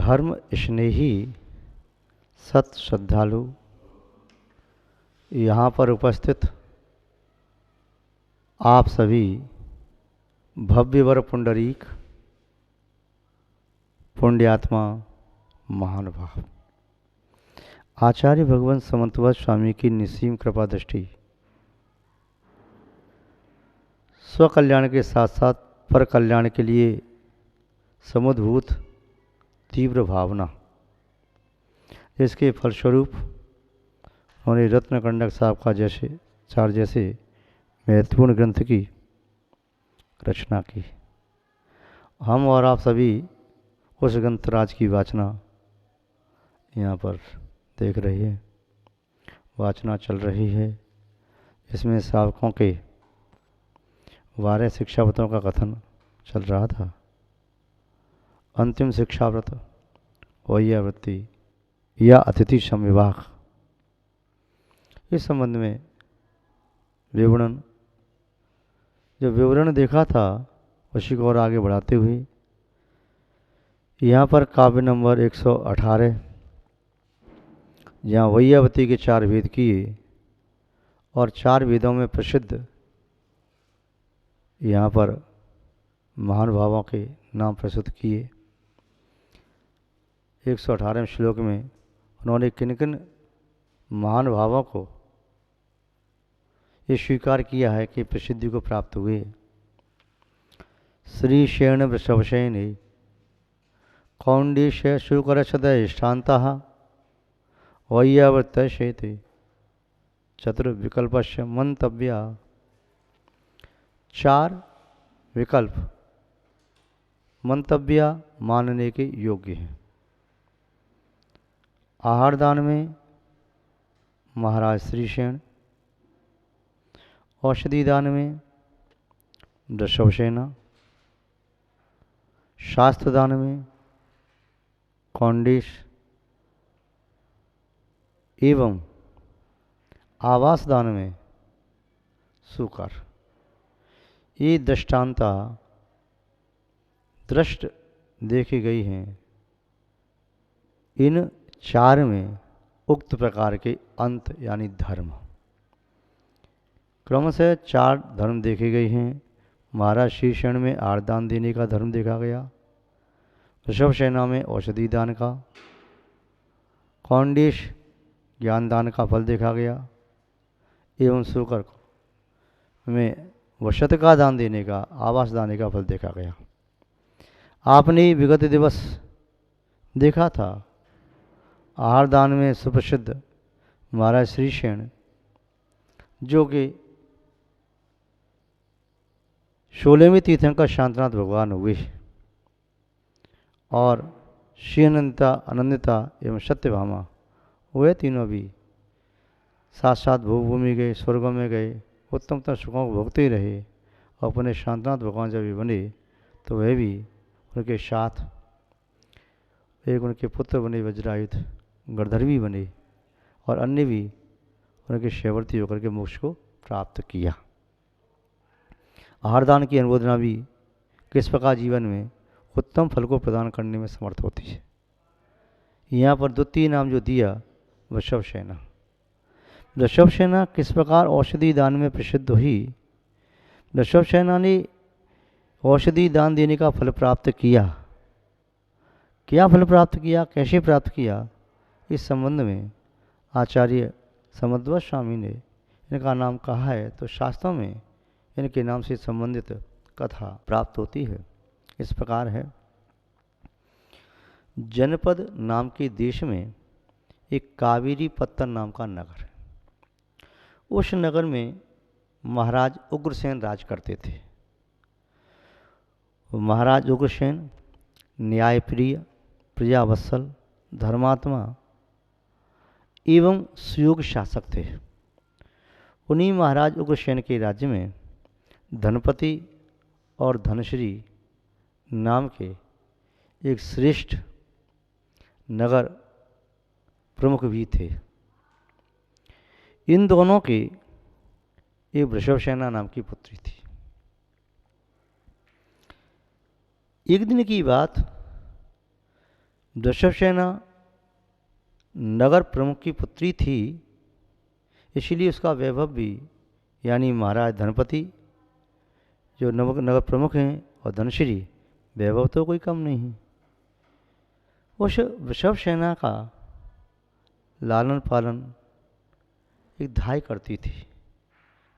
धर्म स्नेही सत श्रद्धालु यहाँ पर उपस्थित आप सभी भव्यवर पुंडरीक पुण्यात्मा महानुभाव, आचार्य भगवान समंतवत स्वामी की निसीम कृपा दृष्टि, स्वकल्याण के साथ साथ पर कल्याण के लिए समुद्भूत तीव्र भावना, इसके फलस्वरूप उन्होंने रत्नकंडक साहब का जैसे महत्वपूर्ण ग्रंथ की रचना की। हम और आप सभी उस ग्रंथराज की वाचना यहाँ पर देख रहे हैं, वाचना चल रही है। इसमें सावकों के 12 शिक्षाव्रतों का कथन चल रहा था। अंतिम शिक्षाव्रत वैयावृत्ति या अतिथि संविवाह, इस संबंध में विवरण देखा था, उसी को और आगे बढ़ाते हुए यहाँ पर काव्य नंबर 118, जहाँ वैयावती के 4 वेद किए और 4 वेदों में प्रसिद्ध यहाँ पर महानुभावों के नाम प्रस्तुत किए। 118वें श्लोक में उन्होंने किन किन महानुभावों को ये स्वीकार किया है कि प्रसिद्धि को प्राप्त हुए। श्री शेण वृषभसेन कौंडिश शुकरशदष्टान्ता वैयावर्त शेते चतुर्विकल्पस्य मंतव्या, 4 विकल्प मंतव्या मानने के योग्य हैं। आहार दान में महाराज श्रीसेन, औषधि दान में वृषभसेना, शास्त्र दान में कौंडिश एवं आवास दान में सुकर। ये दृष्टांता दृष्ट देखी गई हैं। इन 4 में उक्त प्रकार के अंत यानी धर्म क्रम से 4 धर्म देखे गए हैं। महाराज श्रीसेन में आर्दान देने का धर्म देखा गया, वृषभसेना में औषधि दान का, कौंडिश ज्ञान दान का फल देखा गया एवं शुकर में वशत का दान देने का, आवास दान का फल देखा गया। आपने विगत दिवस देखा था, आहार दान में सुप्रसिद्ध महाराज श्रीसेन जो कि 16वें तीर्थंकर शांतनाथ भगवान हुए और श्री अनंता, अनन्यता एवं सत्यभामा, वे तीनों भी साथ साथ भूमि गए, स्वर्गों में गए, उत्तमतम सुखों को भोगते ही रहे। और अपने शांतनाथ भगवान जब भी बने तो वह भी उनके साथ एक उनके पुत्र बने, वज्रायुध गणधर्वी बने और अन्य भी उनके सेवर्ती होकर के मोक्ष को प्राप्त किया। आहारदान की अनुमोदना भी किस प्रकार जीवन में उत्तम फल को प्रदान करने में समर्थ होती है। यहाँ पर द्वितीय नाम जो दिया वृषभसेना, वृषभसेना किस प्रकार औषधि दान में प्रसिद्ध हुई। वृषभसेना ने औषधि दान देने का फल प्राप्त किया। क्या फल प्राप्त किया, कैसे प्राप्त किया, इस संबंध में आचार्य समंतवत स्वामी ने इनका नाम कहा है, तो शास्त्रों में इनके नाम से संबंधित कथा प्राप्त होती है। इस प्रकार है, जनपद नाम के देश में एक कावेरी पत्तन नाम का नगर है। उस नगर में महाराज उग्रसेन राज करते थे। महाराज उग्रसेन न्यायप्रिय, प्रजावत्सल, धर्मात्मा एवं सुयोग शासक थे। उन्हीं महाराज उग्रसेन के राज्य में धनपति और धनश्री नाम के एक श्रेष्ठ नगर प्रमुख भी थे। इन दोनों की एक वृषभसेना नाम की पुत्री थी। एक दिन की बात, वृषभसेना नगर प्रमुख की पुत्री थी, इसलिए उसका वैभव भी, यानी महाराज धनपति जो नगर प्रमुख हैं और धनश्री, वैभव तो कोई कम नहीं। उस वृषभसेना का लालन पालन एक धाय करती थी,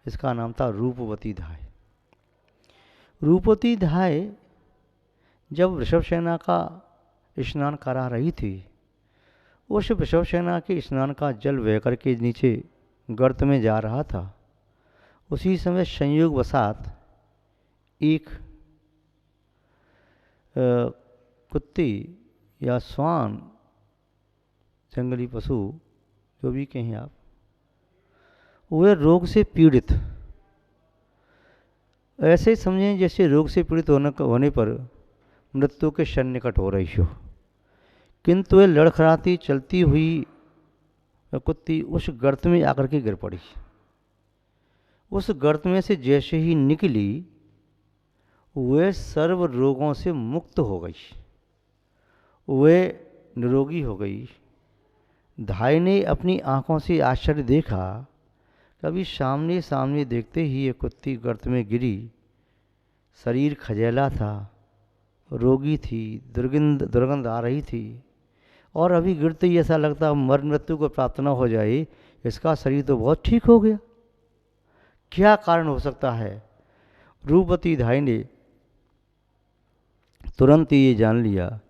इसका नाम था रूपवती धाय। रूपवती धाय जब वृषभसेना का स्नान करा रही थी, उस वृषभसेना के स्नान का जल बह करके नीचे गर्त में जा रहा था। उसी समय संयोगवशात एक कुत्ती या श्वान, जंगली पशु जो भी कहें आप, वह रोग से पीड़ित, ऐसे समझें जैसे रोग से पीड़ित होने पर मृत्यु के सन्निकट हो रही हो, किंतु वह लड़खड़ाती चलती हुई कुत्ती उस गर्त में आकर के गिर पड़ी। उस गर्त में से जैसे ही निकली, वह सर्व रोगों से मुक्त हो गई, वह निरोगी हो गई। धाय ने अपनी आंखों से आश्चर्य देखा। कभी सामने सामने देखते ही ये कुत्ती गर्त में गिरी, शरीर खजेला था, रोगी थी, दुर्गंध आ रही थी, और अभी गिरते ही ऐसा लगता मर मृत्यु को प्राप्त न हो जाए, इसका शरीर तो बहुत ठीक हो गया। क्या कारण हो सकता है? रूपवती धाय ने तुरंत ये जान लिया,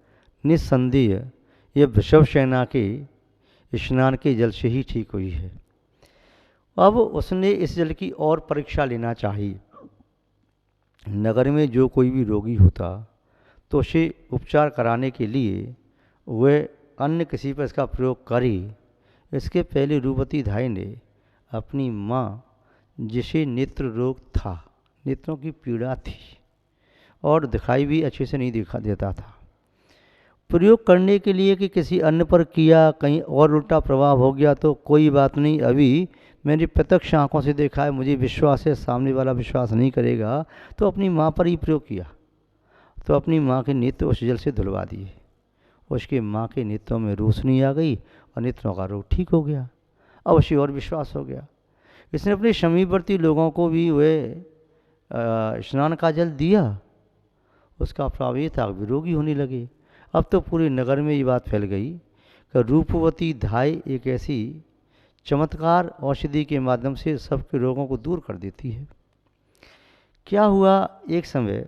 निस्संदेह ये वृषभसेना के स्नान के जल से ही ठीक हुई है। अब उसने इस जल की और परीक्षा लेना चाहिए। नगर में जो कोई भी रोगी होता तो उसे उपचार कराने के लिए वह अन्य किसी पर इसका प्रयोग करे। इसके पहले रूपवती धाय ने अपनी माँ, जिसे नेत्र रोग था, नेत्रों की पीड़ा थी और दिखाई भी अच्छे से नहीं दिखा देता था, प्रयोग करने के लिए कि किसी अन्य पर किया, कहीं और उल्टा प्रभाव हो गया तो कोई बात नहीं, अभी मैंने प्रत्यक्ष आंखों से देखा है, मुझे विश्वास है, सामने वाला विश्वास नहीं करेगा, तो अपनी माँ पर ही प्रयोग किया। तो अपनी माँ के नेत्र उस जल से धुलवा दिए। उसके माँ के नेत्रों में रोशनी आ गई और नेत्रों का रोग ठीक हो गया। अब उसे और विश्वास हो गया। इसने अपने समीपवर्ती लोगों को भी वह स्नान का जल दिया, उसका प्रभाव ये था विरोगी होने लगे। अब तो पूरे नगर में ये बात फैल गई कि रूपवती धाय एक ऐसी चमत्कार औषधि के माध्यम से सबके रोगों को दूर कर देती है। क्या हुआ, एक समय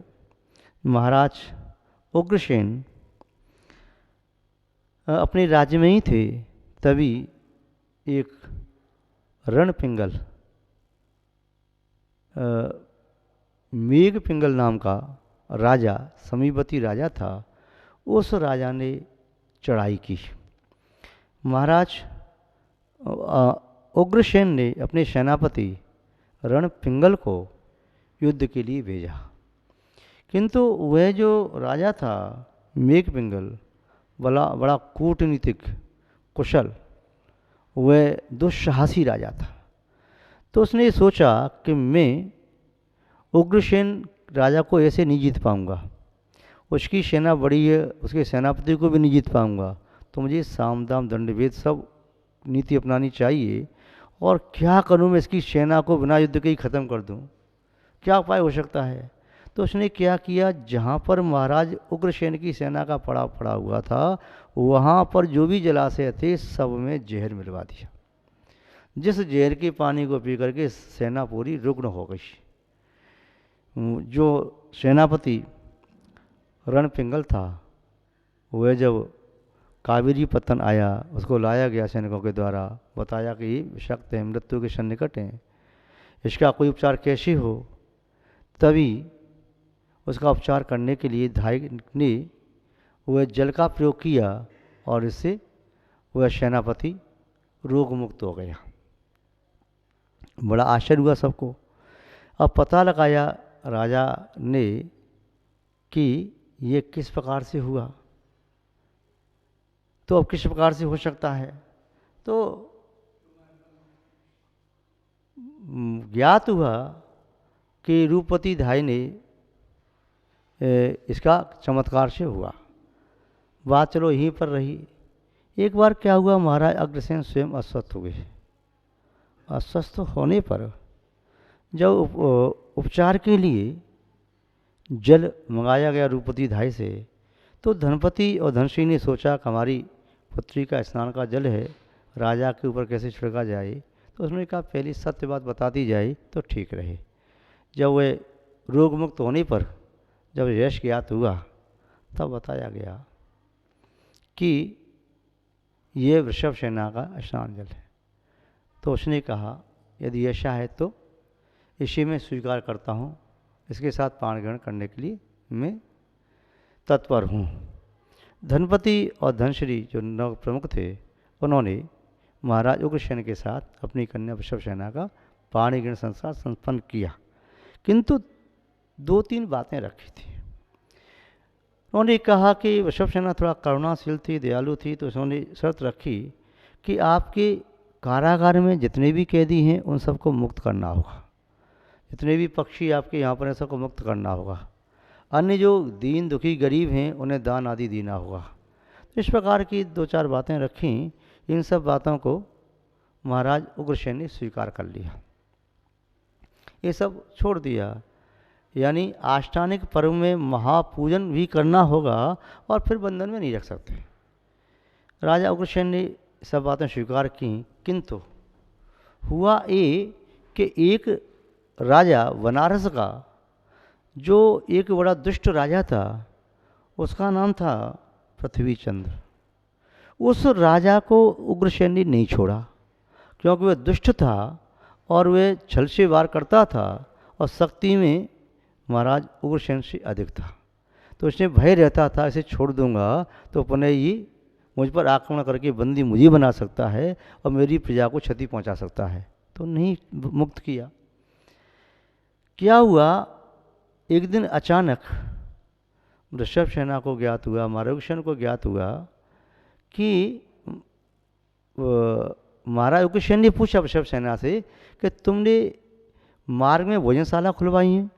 महाराज उग्रसेन अपने राज्य में ही थे, तभी एक रणपिंगल, मेघपिंगल नाम का राजा, समीपवर्ती राजा था। उस राजा ने चढ़ाई की। महाराज उग्रसेन ने अपने सेनापति रणपिंगल को युद्ध के लिए भेजा, किंतु वह जो राजा था मेघपिंगल, बड़ा कूटनीतिक कुशल, वह दुस्साहसी राजा था। तो उसने सोचा कि मैं उग्रसेन राजा को ऐसे नहीं जीत पाऊंगा, उसकी सेना बड़ी है, उसके सेनापति को भी नहीं जीत पाऊंगा, तो मुझे साम दाम दंड भेद सब नीति अपनानी चाहिए। और क्या करूं, मैं इसकी सेना को बिना युद्ध के ही ख़त्म कर दूं, क्या उपाय हो सकता है? तो उसने क्या किया, जहाँ पर महाराज उग्रसेन की सेना का पड़ा हुआ था, वहाँ पर जो भी जलाशय थे सब में जहर मिलवा दिया। जिस जहर के पानी को पी करके सेना पूरी रुग्ण हो गई। जो सेनापति रणपिंगल था, वह जब कावेरी पत्तन आया, उसको लाया गया सैनिकों के द्वारा, बताया कि ये विषाक्त है, मृत्यु के सन्निकट हैं, इसका कोई उपचार कैसे हो। तभी उसका उपचार करने के लिए धाय ने वह जल का प्रयोग किया और इससे वह सेनापति रोग मुक्त हो गया। बड़ा आश्चर्य हुआ सबको। अब पता लगाया राजा ने कि ये किस प्रकार से हुआ, तो अब किस प्रकार से हो सकता है। तो ज्ञात हुआ कि रूपवती धाय ने इसका चमत्कार से हुआ। बात चलो यहीं पर रही। एक बार क्या हुआ, महाराज अग्रसेन स्वयं अस्वस्थ हो गए। अस्वस्थ होने पर जब उपचार के लिए जल मंगाया गया रूपवती धाई से, तो धनपति और धनश्री ने सोचा कि हमारी पुत्री का स्नान का जल है, राजा के ऊपर कैसे छिड़का जाए। तो उसने कहा पहली सत्य बात बता दी जाए तो ठीक रहे। जब वे रोग मुक्त होने पर जब यश ज्ञात हुआ तब बताया गया कि ये वृषभ सेना का स्नान जल है। तो उसने कहा यदि ऐसा है तो इसी में स्वीकार करता हूँ, इसके साथ पान ग्रहण करने के लिए मैं तत्पर हूँ। धनपति और धनश्री जो नव प्रमुख थे, उन्होंने महाराज उग्रसेन के साथ अपनी कन्या वृषभ सेना का पाणी ग्रहण संस्कार संपन्न किया, किंतु 2-3 बातें रखी थी। उन्होंने कहा कि वृषभ सेना थोड़ा करुणाशील थी, दयालु थी, तो उन्होंने शर्त रखी कि आपके कारागार में जितने भी कैदी हैं उन सबको मुक्त करना होगा, जितने भी पक्षी आपके यहाँ पर हैं सबको मुक्त करना होगा, अन्य जो दीन दुखी गरीब हैं उन्हें दान आदि देना होगा। तो इस प्रकार की 2-4 बातें रखी। इन सब बातों को महाराज उग्रसेन ने स्वीकार कर लिया, ये सब छोड़ दिया। यानी आष्टानिक पर्व में महापूजन भी करना होगा और फिर बंधन में नहीं रख सकते। राजा उग्रसेन ने सब बातें स्वीकार की, किंतु हुआ ये कि एक राजा बनारस का जो एक बड़ा दुष्ट राजा था, उसका नाम था पृथ्वी चंद्र। उस राजा को उग्रसेन ने नहीं छोड़ा, क्योंकि वह दुष्ट था और वह छल से वार करता था और शक्ति में महाराज उग्रसेन से अधिक था। तो उसने भय रहता था इसे छोड़ दूंगा तो पुनः ये मुझ पर आक्रमण करके बंदी मुझे बना सकता है और मेरी प्रजा को क्षति पहुंचा सकता है, तो नहीं मुक्त किया। क्या हुआ, एक दिन अचानक वृषभ सेना को ज्ञात हुआ, महाराज उग्रसेन को ज्ञात हुआ कि महाराज उग्रसेन ने पूछा वृषभ सेना से कि तुमने मार्ग में भोजनशाला खुलवाई है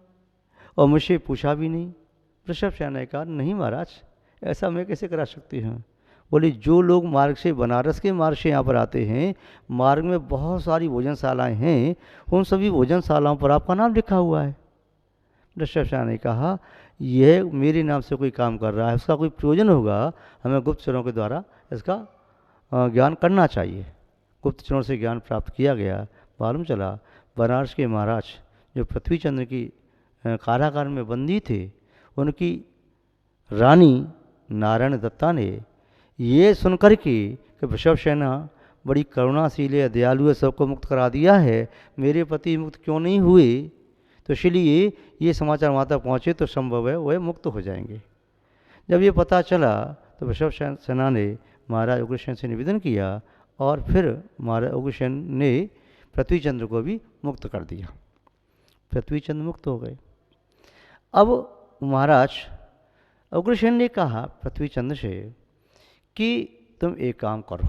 और मुझसे पूछा भी नहीं। वृषभ सेना ने कहा नहीं महाराज, ऐसा मैं कैसे करा सकती हूँ। बोली जो लोग मार्ग से, बनारस के मार्ग से यहाँ पर आते हैं, मार्ग में बहुत सारी भोजनशालाएँ हैं, उन सभी भोजनशालाओं पर आपका नाम लिखा हुआ है। वृषभ सेना ने कहा यह मेरे नाम से कोई काम कर रहा है, उसका कोई प्रयोजन होगा, हमें गुप्तचरों के द्वारा इसका ज्ञान करना चाहिए। गुप्तचरों से ज्ञान प्राप्त किया गया। मालूम चला बनारस के महाराज जो पृथ्वी चंद्र की कारागार में बंदी थे, उनकी रानी नारायण दत्ता ने ये सुनकर के कि वृषभ सेना बड़ी करुणाशील है, दयालु है, सबको मुक्त करा दिया है, मेरे पति मुक्त क्यों नहीं हुए, तो इसलिए ये समाचार वहाँ तक पहुँचे तो संभव है वह मुक्त हो जाएंगे। जब ये पता चला तो वृषभ सेना ने महाराज उग्रसेन से निवेदन किया और फिर महाराज उग्रसेन ने पृथ्वी चंद्र को भी मुक्त कर दिया। पृथ्वी चंद्र मुक्त हो गए। अब महाराज उग्रसेन ने कहा पृथ्वी चंद्र से कि तुम एक काम करो।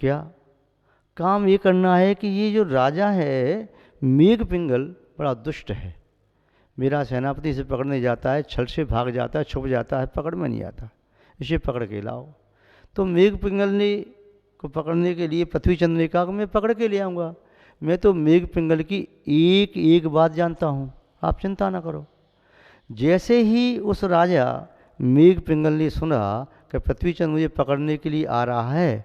क्या काम ये करना है कि ये जो राजा है मेघ पिंगल बड़ा दुष्ट है, मेरा सेनापति से पकड़ने जाता है, छल से भाग जाता है, छुप जाता है, पकड़ में नहीं आता, इसे पकड़ के लाओ। तो मेघ पिंगल ने को पकड़ने के लिए पृथ्वी चंद्र ने कहा मैं पकड़ के ले आऊँगा, मैं तो मेघ पिंगल की एक एक बात जानता हूँ, आप चिंता ना करो। जैसे ही उस राजा मेघ पिंगल ने सुना कि पृथ्वी चंद्र मुझे पकड़ने के लिए आ रहा है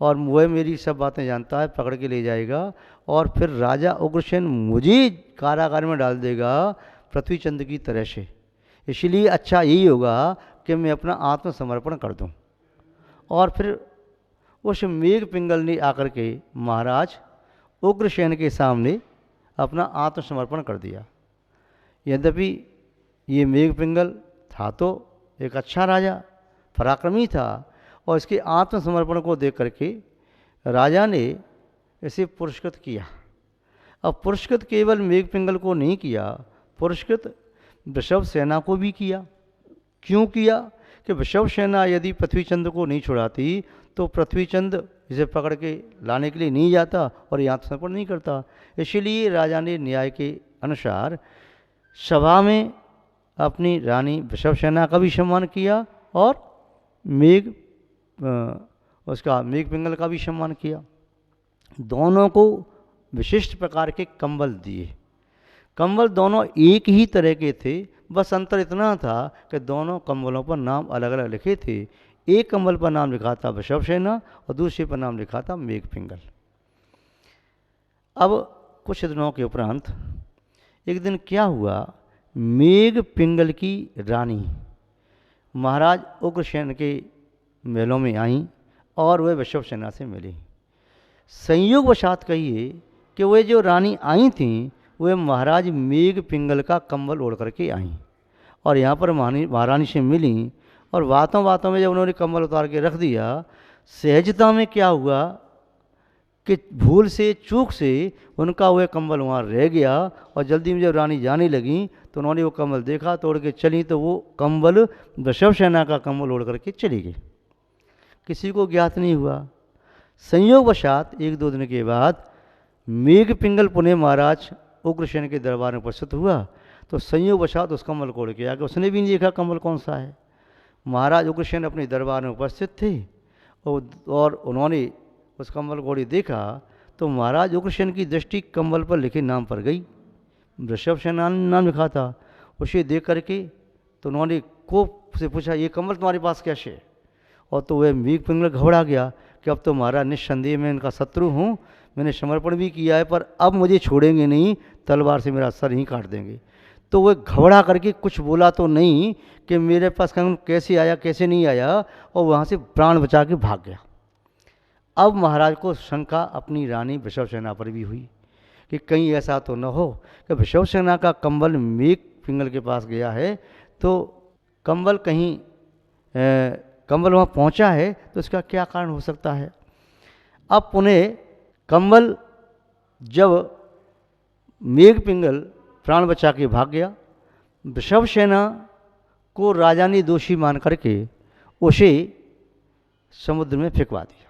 और वह मेरी सब बातें जानता है, पकड़ के ले जाएगा और फिर राजा उग्रसेन मुझे कारागार में डाल देगा पृथ्वी चंद्र की तरह से, इसलिए अच्छा यही होगा कि मैं अपना आत्मसमर्पण कर दूं। और फिर उस मेघ पिंगल ने आकर के महाराज उग्रसेन के सामने अपना आत्मसमर्पण कर दिया। यद्यपि ये मेघ पिंगल था तो एक अच्छा राजा, पराक्रमी था, और इसके आत्मसमर्पण को देख करके राजा ने इसे पुरस्कृत किया। अब पुरस्कृत केवल मेघ पिंगल को नहीं किया, पुरस्कृत वृषभ सेना को भी किया। क्यों किया कि वृषभ सेना यदि पृथ्वी चंद्र को नहीं छुड़ाती तो पृथ्वी चंद्र इसे पकड़ के लाने के लिए नहीं जाता और ये आत्मसमर्पण नहीं करता। इसलिए राजा ने न्याय के अनुसार सभा में अपनी रानी वृषभ सेना का भी सम्मान किया और मेघ उसका मेघ पिंगल का भी सम्मान किया। दोनों को विशिष्ट प्रकार के कंबल दिए। कंबल दोनों एक ही तरह के थे, बस अंतर इतना था कि दोनों कंबलों पर नाम अलग अलग लिखे थे। एक कंबल पर नाम लिखा था वृषभसेना और दूसरे पर नाम लिखा था मेघ पिंगल। अब कुछ दिनों के उपरांत एक दिन क्या हुआ, मेघ पिंगल की रानी महाराज उग्रसेन के महलों में आई और वह वृषभसेना से मिली। संयोगवशात कहिए कि वे जो रानी आई थीं वे महाराज मेघ पिंगल का कंबल ओढ़ करके आईं और यहाँ पर महारानी से मिली। और बातों बातों में जब उन्होंने कंबल उतार के रख दिया, सहजता में क्या हुआ कि भूल से चूक से उनका वह कंबल वहाँ रह गया और जल्दी में जब रानी जाने लगी तो उन्होंने वो कंबल देखा, तोड़ के चली तो वो कंबल वृषभसेना का कंबल ओढ़ करके चली गई। किसी को ज्ञात नहीं हुआ। संयोगवशात एक दो दिन के बाद मेघ पिंगल पुनः महाराज उग्रसेन के दरबार में उपस्थित हुआ तो संयोगवशात उस कंबल को ओढ़ के आ गया। उसने भी नहीं देखा कंबल कौन सा है। महाराज उग्रसेन अपने दरबार में उपस्थित थे और उन्होंने उस कंबल को देखा तो महाराज उग्रसेन की दृष्टि कंबल पर लिखे नाम पर गई। वृषभसेना नाम लिखा था। उसे देख करके तो उन्होंने कोप से पूछा, ये कंबल तुम्हारे पास कैसे है? और तो वह मेघ पिंगल घबरा गया कि अब तो महाराज निस्संदेह मैं इनका शत्रु हूँ, मैंने समर्पण भी किया है पर अब मुझे छोड़ेंगे नहीं, तलवार से मेरा सर ही काट देंगे। तो वह घबरा करके कुछ बोला तो नहीं कि मेरे पास कंबल कैसे आया कैसे नहीं आया, और वहाँ से प्राण बचा के भाग गया। अब महाराज को शंका अपनी रानी वृषभसेना पर भी हुई कि कहीं ऐसा तो न हो कि वृषभसेना का कंबल मेघ पिंगल के पास गया है तो कंबल कहीं कंबल वहाँ पहुँचा है तो इसका क्या कारण हो सकता है। अब पुनः कंबल जब मेघ पिंगल प्राण बचा के भाग गया, वृषभसेना को राजा ने दोषी मान करके उसे समुद्र में फेंकवा दिया।